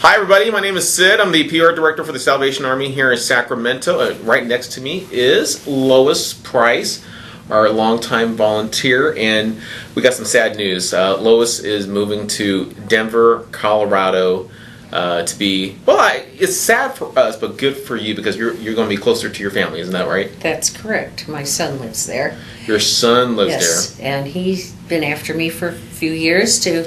Hi everybody, my name is Sid. I'm the PR Director for the Salvation Army here in Sacramento. Right next to me is Lois Price, our longtime volunteer, and we got some sad news. Lois is moving to Denver, Colorado to be, it's sad for us, but good for you because you're going to be closer to your family, isn't that right? That's correct. My son lives there. Your son lives Yes, and he's been after me for a few years to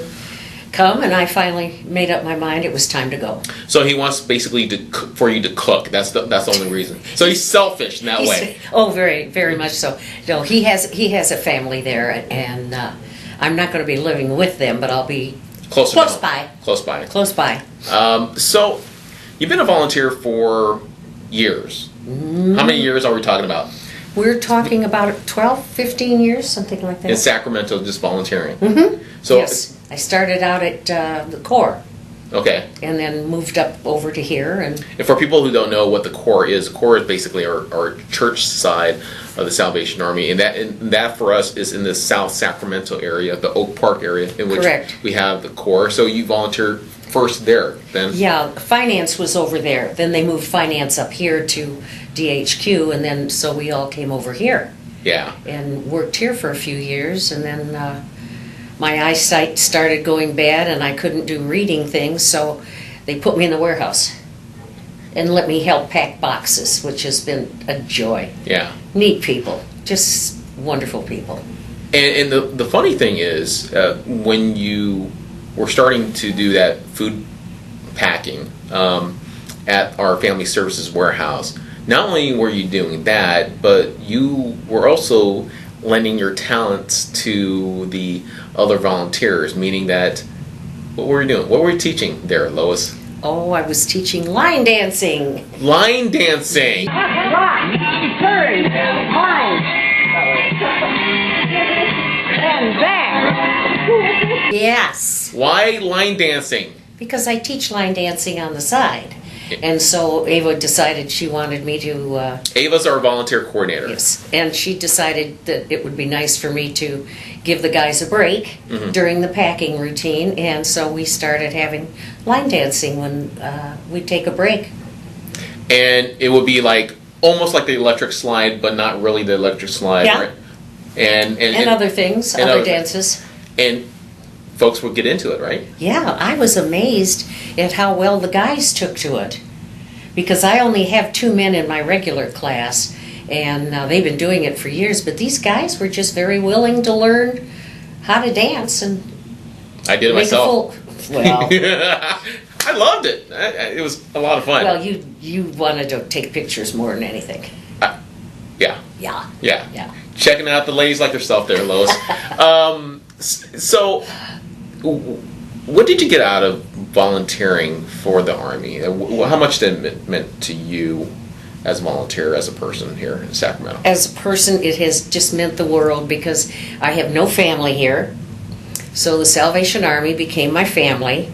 come, and I finally made up my mind it was time to go. So he wants basically for you to cook. That's the only reason. So he's selfish in that way. Oh, very, very much so. No, he has a family there, and I'm not going to be living with them, but I'll be close by. Close by. Close by. So you've been a volunteer for years. Mm-hmm. How many years are we talking about? We're talking about 12, 15 years, something like that. In Sacramento, just volunteering. Mm-hmm. So yes, I started out at the Corps. Okay. And then moved up over to here. And for people who don't know what the Corps is basically our church side of the Salvation Army, and that for us is in the South Sacramento area, the Oak Park area, in which Correct. We have the Corps. So you volunteered first there, then? Yeah, finance was over there. Then they moved finance up here to DHQ, and then so we all came over here. Yeah. And worked here for a few years, and then my eyesight started going bad, and I couldn't do reading things, so they put me in the warehouse and let me help pack boxes, which has been a joy. Yeah. Neat people, just wonderful people. And the funny thing is, when you were starting to do that food packing at our Family Services warehouse, not only were you doing that, but you were also lending your talents to the other volunteers, meaning that, what were you doing? What were you teaching there, Lois? Oh, I was teaching line dancing. Line dancing! Rock, turn, line, and back. Yes. Why line dancing? Because I teach line dancing on the side. And so Ava decided she wanted me to... Ava's our volunteer coordinator. Yes, and she decided that it would be nice for me to give the guys a break during the packing routine, and so we started having line dancing when we'd take a break. And it would be like, almost like the electric slide, but not really the electric slide, yeah. Right? And other things, and other dances. And folks would get into it, right? Yeah, I was amazed at how well the guys took to it. Because I only have 2 men in my regular class, and they've been doing it for years, but these guys were just very willing to learn how to dance. And I did it myself. Well, I loved it. It was a lot of fun. Well, you wanted to take pictures more than anything. Yeah. Yeah. Yeah. Yeah. Checking out the ladies like yourself there, Lois. So, what did you get out of volunteering for the Army? How much did it meant to you as a volunteer, as a person here in Sacramento? As a person, it has just meant the world because I have no family here. So the Salvation Army became my family,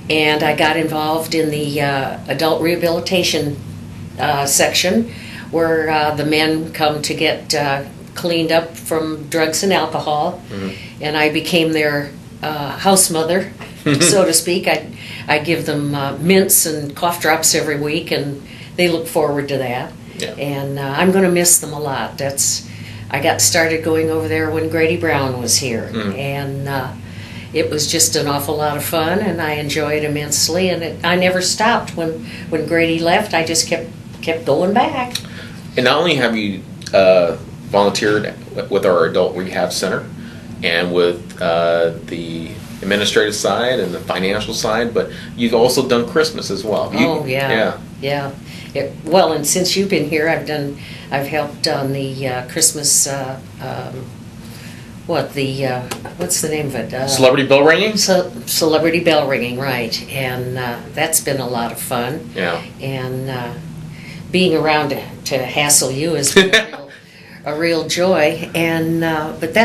and I got involved in the adult rehabilitation section where the men come to get cleaned up from drugs and alcohol, and I became their house mother, so to speak. I give them mints and cough drops every week, and they look forward to that. Yeah. And I'm going to miss them a lot. I got started going over there when Grady Brown was here, and it was just an awful lot of fun, and I enjoyed it immensely. And I never stopped when Grady left. I just kept going back. And not only have you volunteered with our adult rehab center and with the administrative side and the financial side, but you've also done Christmas as well. Yeah. Well, and since you've been here, I've helped on the Christmas. What's the name of it? Celebrity bell ringing. Celebrity bell ringing, right? And that's been a lot of fun. Yeah. And being around to hassle you has been a real joy. And but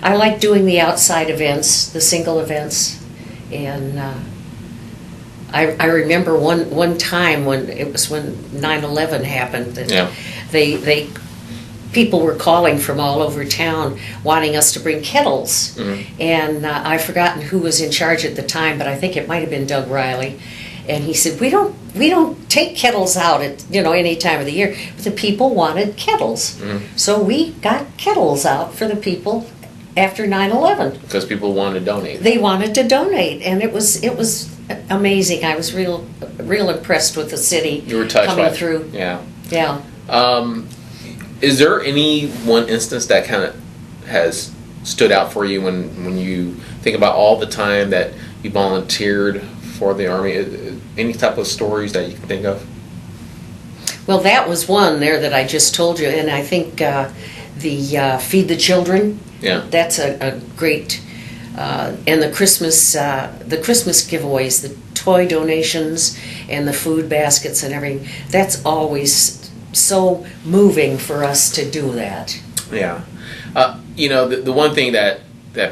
I like doing the outside events, the single events, and I remember one time when 9/11 happened that they people were calling from all over town wanting us to bring kettles, and I've forgotten who was in charge at the time, but I think it might have been Doug Riley. And he said, we don't take kettles out at, any time of the year. But the people wanted kettles. Mm-hmm. So we got kettles out for the people after 9/11. Because people wanted to donate. They wanted to donate, and it was amazing. I was real impressed with the city. You were touched coming by it. through. Yeah. Yeah. Is there any one instance that kind of has stood out for you when you think about all the time that you volunteered for the Army? Any type of stories that you can think of? Well, that was one there that I just told you, and I think the Feed the Children. Yeah. That's a great, and the Christmas giveaways, the toy donations, and the food baskets and everything. That's always so moving for us to do that. Yeah. The one thing that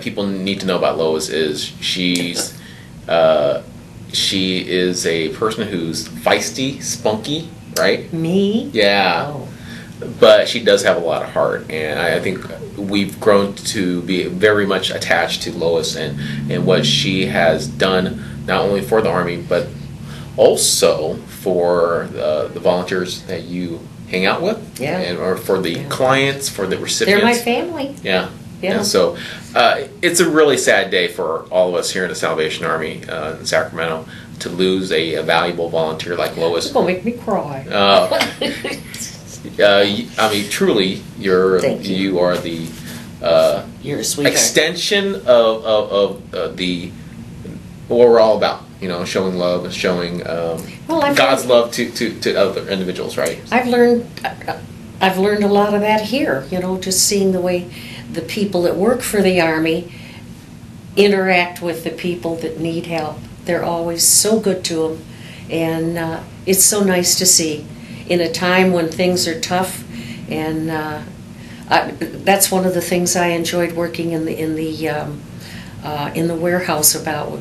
people need to know about Lois is she is a person who's feisty, spunky, right? Me? Yeah. Oh. But she does have a lot of heart, and I think we've grown to be very much attached to Lois and what she has done, not only for the Army, but also for the volunteers that you hang out with, Yeah. or for the clients, for the recipients. They're my family. Yeah. Yeah. And so it's a really sad day for all of us here in the Salvation Army in Sacramento to lose a valuable volunteer like Lois. It's gonna make me cry. Truly, Thank you. you are the You're a sweetheart. extension of the what we're all about. Showing love and showing God's love to other individuals, right? I've learned a lot of that here. Just seeing the way the people that work for the Army interact with the people that need help. They're always so good to them, and it's so nice to see in a time when things are tough. And that's one of the things I enjoyed working in the warehouse about.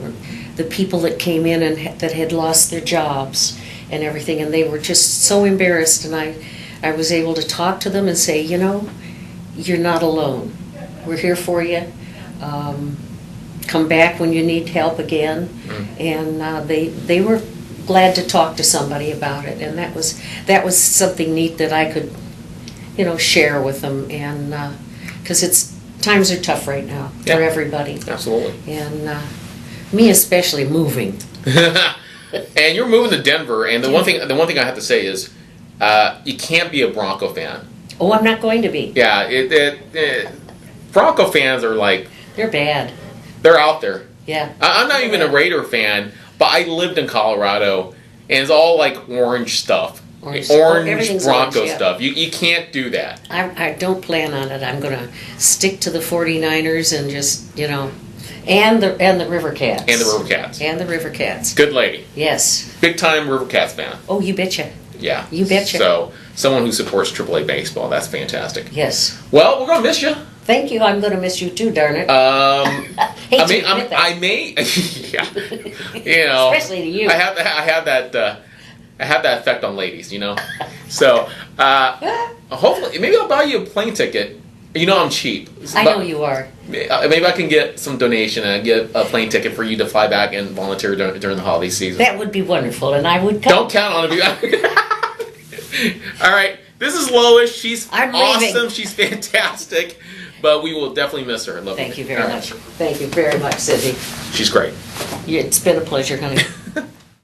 The people that came in and that had lost their jobs and everything, and they were just so embarrassed, and I was able to talk to them and say, you're not alone. We're here for you. Come back when you need help again. And they were glad to talk to somebody about it, and that was something neat that I could share with them, and because times are tough right now for everybody. Absolutely. And me especially, moving. And you're moving to Denver, and the one thing I have to say is you can't be a Bronco fan. Oh, I'm not going to be. Yeah, Bronco fans are like, They're bad. they're out there. Yeah. I'm not even a Raider fan, but I lived in Colorado, and it's all like orange stuff. Orange everything's Bronco orange, yeah. stuff. You can't do that. I don't plan on it. I'm going to stick to the 49ers and just, and the River Cats. And the River Cats. And the River Cats. Good lady. Yes. Big time River Cats fan. Oh, you betcha. Yeah. You betcha. So, someone who supports AAA baseball, that's fantastic. Yes. Well, we're going to miss you. Thank you. I'm going to miss you too, darn it. I may, yeah. Especially to you. I have that effect on ladies, So, hopefully, maybe I'll buy you a plane ticket. I'm cheap. I know you are. Maybe I can get some donation and get a plane ticket for you to fly back and volunteer during the holiday season. That would be wonderful, and I would come. Don't count on it. All right, this is Lois. She's I'm awesome. leaving. She's fantastic. But we will definitely miss her. Thank you very much. Thank you very much, Cindy. She's great. It's been a pleasure, honey.